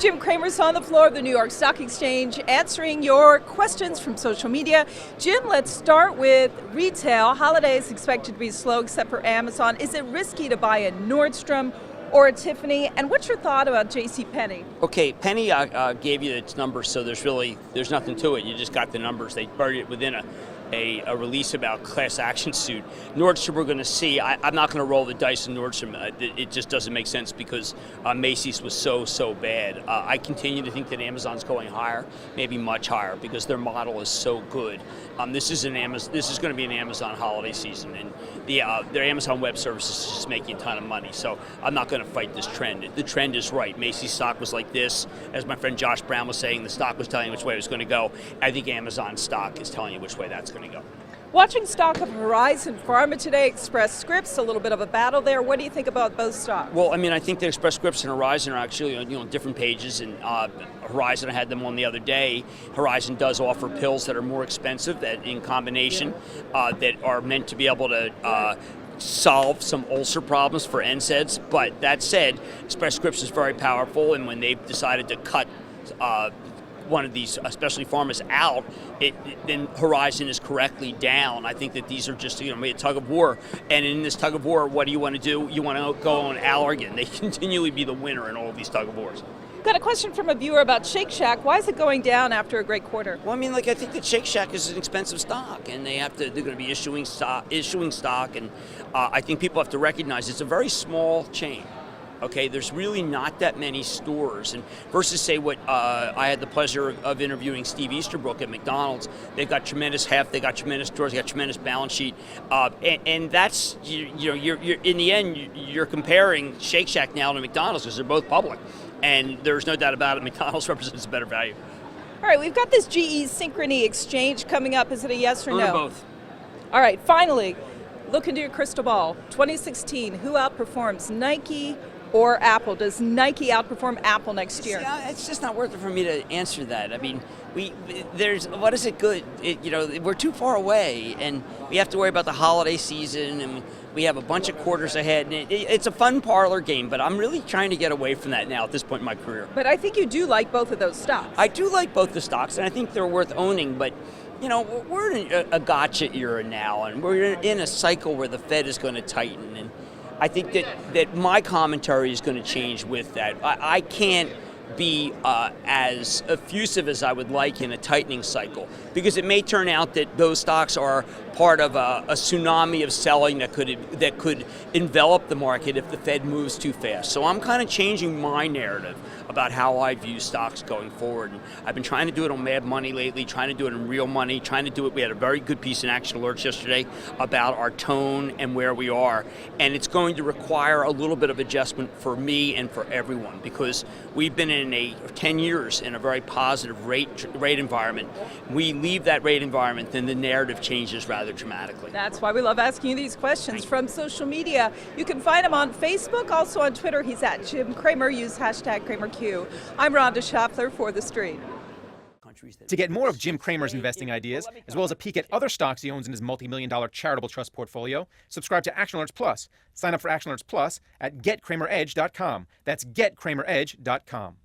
Jim Cramer's on the floor of the New York Stock Exchange answering your questions from social media. Jim, let's start with retail. Holidays expected to be slow except for Amazon. Is it risky to buy a Nordstrom or a Tiffany? And what's your thought about JCPenney? Okay, Penny gave you its numbers, so there's nothing to it. You just got the numbers. They buried it within a release about class action suit. Nordstrom, we're going to see. I'm not going to roll the dice in Nordstrom. It just doesn't make sense because Macy's was so bad. I continue to think that Amazon's going higher, maybe much higher, because their model is so good. This is going to be an Amazon holiday season, and their Amazon Web Services is just making a ton of money. So I'm not going to fight this trend. The trend is right. Macy's stock was like this, as my friend Josh Brown was saying. The stock was telling you which way it was going to go. I think Amazon stock is telling you which way that's going to go. Watching stock of Horizon Pharma today, Express Scripts, a little bit of a battle there. What do you think about both stocks? Well, I mean, I think the Express Scripts and Horizon are actually on different pages. And Horizon, I had them on the other day. Horizon does offer pills that are more expensive, that in combination, that are meant to be able to solve some ulcer problems for NSAIDs. But that said, Express Scripts is very powerful, and when they've decided to cut one of these, especially pharmas, out, then Horizon is correctly down. I think that these are just a tug of war, and in this tug of war, what do? You want to go on Allergan. They continually be the winner in all of these tug of wars. Got a question from a viewer about Shake Shack. Why is it going down after a great quarter? Well, I mean, I think that Shake Shack is an expensive stock, and they're going to be issuing stock, and I think people have to recognize it's a very small chain. Okay, there's really not that many stores, and versus say what I had the pleasure of interviewing Steve Easterbrook at McDonald's. They've got tremendous heft, they got tremendous stores, they got tremendous balance sheet, and that's you're in the end you're comparing Shake Shack now to McDonald's because they're both public, and there's no doubt about it. McDonald's represents a better value. All right, we've got this GE Synchrony exchange coming up. Is it a yes or no? Both. All right, finally, look into your crystal ball. 2016, who outperforms, Nike or Apple? Does Nike outperform Apple next year? Yeah, it's just not worth it for me to answer that. I mean, what is it good? We're too far away, and we have to worry about the holiday season, and we have a bunch of quarters ahead. And it's a fun parlor game, but I'm really trying to get away from that now at this point in my career. But I think you do like both of those stocks. I do like both the stocks, and I think they're worth owning, but we're in a gotcha era now, and we're in a cycle where the Fed is going to tighten, and I think that my commentary is going to change with that. I can't be as effusive as I would like in a tightening cycle, because it may turn out that those stocks are part of a tsunami of selling that could envelop the market if the Fed moves too fast. So I'm kind of changing my narrative about how I view stocks going forward. And I've been trying to do it on Mad Money lately, trying to do it in real money, trying to do it. We had a very good piece in Action Alerts yesterday about our tone and where we are. And it's going to require a little bit of adjustment for me and for everyone, because we've been in 10 years in a very positive rate environment. We leave that rate environment, then the narrative changes rather dramatically. That's why we love asking you these questions from social media. You can find him on Facebook, also on Twitter. He's at Jim Cramer. Use hashtag CramerQ. I'm Rhonda Schaffler for The Street. To get more of Jim Cramer's investing ideas, as well as a peek at other stocks he owns in his multi-million-dollar charitable trust portfolio, subscribe to Action Alerts Plus. Sign up for Action Alerts Plus at getcrameredge.com. That's getcrameredge.com.